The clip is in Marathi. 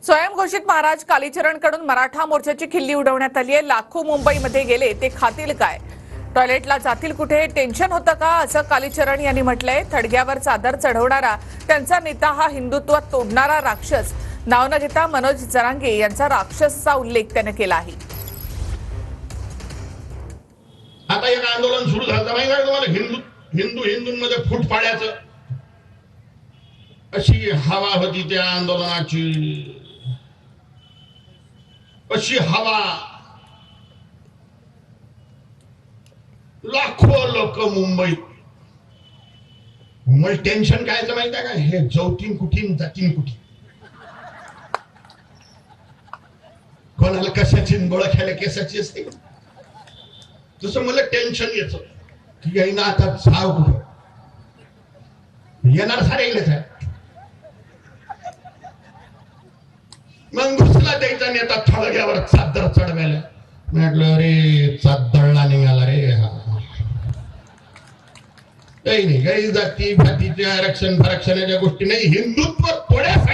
स्वयंघोषित महाराज कालीचरणकडून मराठा मोर्चाची खिल्ली उडवण्यात आली आहे। लाखो मुंबईमध्ये गेले ते खातील काय, टॉयलेटला जातील कुठे, टेन्शन होतं का, असं कालीचरण यांनी म्हटलंय। थडग्यावर चादर चढवणारा त्यांचा नेता हा हिंदुत्व तोडणारा राक्षस, नाव न घेता मनोज जरांगे यांचा राक्षसचा उल्लेख त्याने केला आहे। आता एक आंदोलन सुरू झालं माहिती आहे तुम्हाला, हिंदूंमध्ये फूट पाडायचं अशी हवा होती त्या आंदोलनाची। अशी हवा, लाखो लोक मुंबईत टेन्शन कायचं माहिती आहे का, हे जवतीन कुठीन जातीन कुठी, कोणाला कशाची बोळख्याला केसाची असते। तसं मला टेन्शन येतं की येईना आता साव कुठं येणार, सारे येईलच आहे। मग घुसला द्यायचा नेता थडग्यावर चादर चढवायला। म्हटलं रे चादरला निघाला रे हा, काही नाही, काही जाती भातीच्या आरक्षणाच्या गोष्टी नाही, हिंदुत्व तोड्यासाठी